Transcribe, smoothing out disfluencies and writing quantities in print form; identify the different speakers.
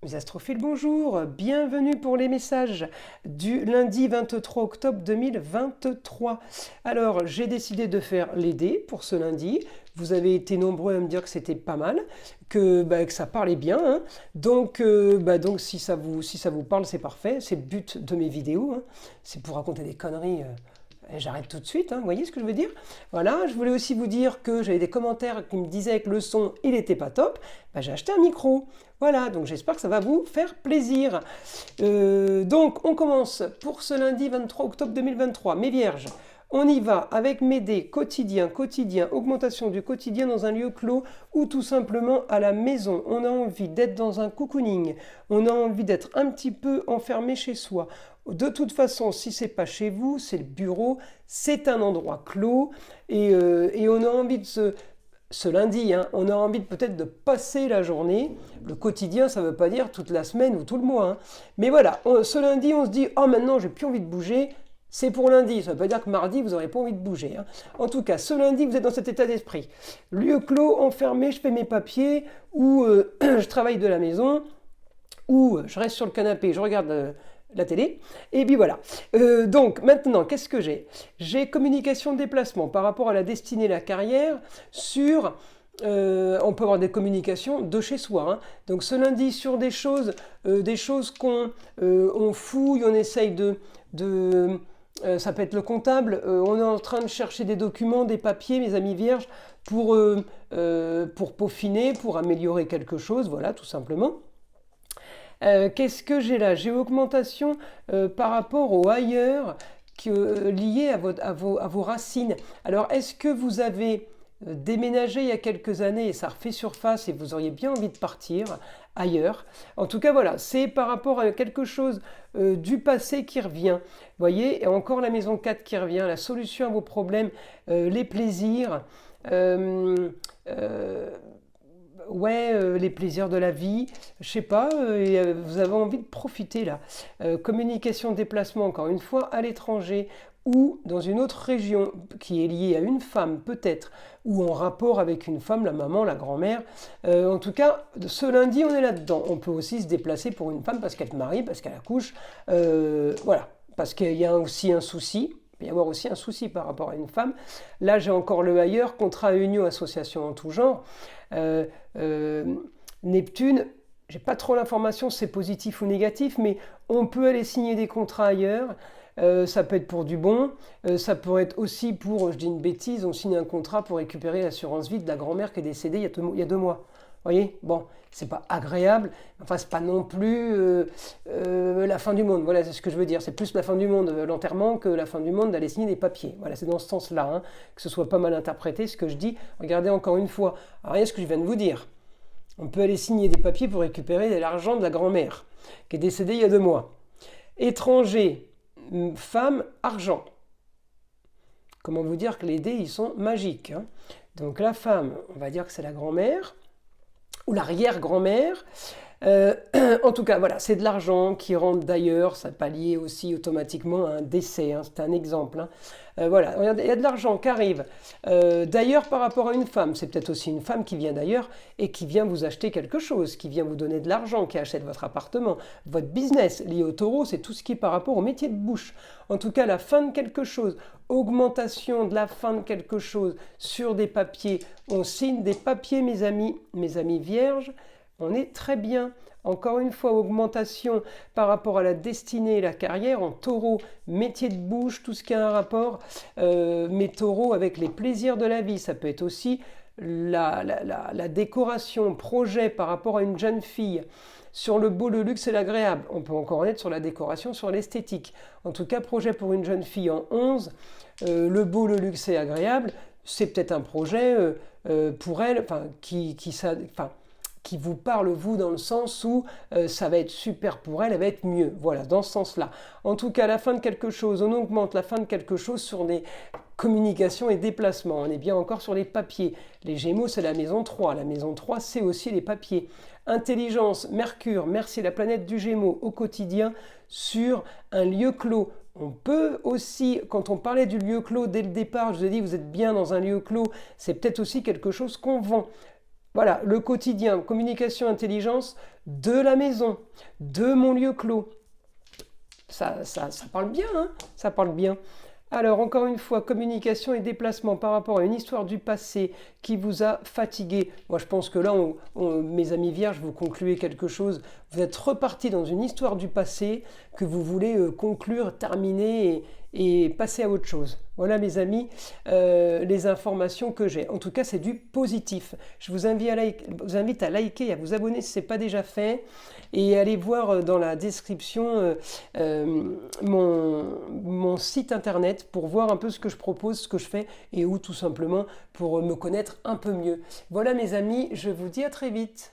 Speaker 1: Les astrophiles, bonjour, bienvenue pour les messages du lundi 23 octobre 2023. Alors, j'ai décidé de faire les dés pour ce lundi. Vous avez été nombreux à me dire que c'était pas mal, que ça parlait bien, hein. Donc si ça vous parle, c'est parfait. C'est le but de mes vidéos, hein. C'est pour raconter des conneries. J'arrête tout de suite, hein. Vous voyez ce que je veux dire? Voilà, je voulais aussi vous dire que j'avais des commentaires qui me disaient que le son, il n'était pas top. J'ai acheté un micro. Voilà, donc j'espère que ça va vous faire plaisir. Donc, on commence pour ce lundi 23 octobre 2023. Mes vierges, on y va avec mes dés quotidien, augmentation du quotidien dans un lieu clos ou tout simplement à la maison. On a envie d'être dans un cocooning, on a envie d'être un petit peu enfermé chez soi. De toute façon, si c'est pas chez vous, c'est le bureau, c'est un endroit clos et on a envie de ce lundi, hein, on a envie peut-être de passer la journée. Le quotidien, ça ne veut pas dire toute la semaine ou tout le mois, hein. Mais voilà, ce lundi, on se dit « Oh, maintenant, j'ai plus envie de bouger ». C'est pour lundi, ça ne veut pas dire que mardi, vous n'aurez pas envie de bouger, hein. En tout cas, ce lundi, vous êtes dans cet état d'esprit. Lieu clos, enfermé, je fais mes papiers, ou je travaille de la maison, ou je reste sur le canapé, je regarde la télé, et puis voilà. Donc maintenant, qu'est-ce que j'ai? J'ai communication de déplacement par rapport à la destinée, la carrière, sur... on peut avoir des communications de chez soi, hein. Donc ce lundi sur des choses qu'on on fouille, on essaye ça peut être le comptable, on est en train de chercher des documents, des papiers, mes amis vierges, pour peaufiner, pour améliorer quelque chose, voilà, tout simplement. Qu'est-ce que j'ai là? J'ai augmentation par rapport au ailleurs lié à vos racines. Alors, est-ce que vous avez déménagé il y a quelques années et ça refait surface et vous auriez bien envie de partir ailleurs? En tout cas, voilà, c'est par rapport à quelque chose du passé qui revient. Vous voyez, et encore la maison 4 qui revient, la solution à vos problèmes, les plaisirs. Les plaisirs de la vie, je sais pas, vous avez envie de profiter là. Communication, déplacement, encore une fois, à l'étranger ou dans une autre région qui est liée à une femme peut-être, ou en rapport avec une femme, la maman, la grand-mère. En tout cas, ce lundi, on est là-dedans. On peut aussi se déplacer pour une femme parce qu'elle se marie, parce qu'elle accouche, voilà, parce qu'il y a aussi un souci. Il peut y avoir aussi un souci par rapport à une femme. Là, j'ai encore le ailleurs, contrat, union, association en tout genre. Neptune, j'ai pas trop l'information, c'est positif ou négatif, mais on peut aller signer des contrats ailleurs. Ça peut être pour du bon, ça pourrait être aussi pour, je dis une bêtise, on signe un contrat pour récupérer l'assurance vie de la grand-mère qui est décédée il y a 2 mois. Vous voyez, bon, c'est pas agréable, enfin c'est pas non plus la fin du monde, voilà, c'est ce que je veux dire, c'est plus la fin du monde, l'enterrement, que la fin du monde d'aller signer des papiers. Voilà, c'est dans ce sens-là, hein, que ce soit pas mal interprété ce que je dis. Regardez encore une fois, alors, rien ce que je viens de vous dire. On peut aller signer des papiers pour récupérer l'argent de la grand-mère qui est décédée il y a 2 mois. Étranger, femme, argent. Comment vous dire que les dés, ils sont magiques, hein. Donc la femme, on va dire que c'est la grand-mère ou l'arrière-grand-mère. En tout cas, voilà, c'est de l'argent qui rentre d'ailleurs, ça n'est pas lié aussi automatiquement à un décès, hein, c'est un exemple, hein. Voilà, il y a de l'argent qui arrive d'ailleurs par rapport à une femme. C'est peut-être aussi une femme qui vient d'ailleurs et qui vient vous acheter quelque chose, qui vient vous donner de l'argent, qui achète votre appartement, votre business. Lié au taureau, c'est tout ce qui est par rapport au métier de bouche. En tout cas, la fin de quelque chose, augmentation de la fin de quelque chose sur des papiers. On signe des papiers, mes amis vierges. On est très bien. Encore une fois, augmentation par rapport à la destinée et la carrière en taureau, métier de bouche, tout ce qui a un rapport, mais taureau avec les plaisirs de la vie. Ça peut être aussi la décoration, projet par rapport à une jeune fille. Sur le beau, le luxe et l'agréable. On peut encore en être sur la décoration, sur l'esthétique. En tout cas, projet pour une jeune fille en 11. Le beau, le luxe et agréable, c'est peut-être un projet pour elle, qui vous parle, vous, dans le sens où ça va être super pour elle, elle va être mieux. Voilà, dans ce sens-là. En tout cas, la fin de quelque chose, on augmente la fin de quelque chose sur des communications et déplacements. On est bien encore sur les papiers. Les Gémeaux, c'est la maison 3. La maison 3, c'est aussi les papiers. Intelligence, Mercure, merci la planète du Gémeaux au quotidien sur un lieu clos. On peut aussi, quand on parlait du lieu clos dès le départ, je vous ai dit, vous êtes bien dans un lieu clos, c'est peut-être aussi quelque chose qu'on vend. Voilà, le quotidien, communication, intelligence de la maison, de mon lieu clos. Ça parle bien, hein? Ça parle bien. Alors, encore une fois, communication et déplacement par rapport à une histoire du passé qui vous a fatigué. Moi, je pense que là, mes amis vierges, vous concluez quelque chose. Vous êtes reparti dans une histoire du passé que vous voulez conclure, terminer et passer à autre chose. Voilà, mes amis, les informations que j'ai. En tout cas, c'est du positif. Je vous invite à liker et à vous abonner si ce n'est pas déjà fait. Et allez voir dans la description mon site internet pour voir un peu ce que je propose, ce que je fais et où tout simplement pour me connaître un peu mieux. Voilà mes amis, je vous dis à très vite.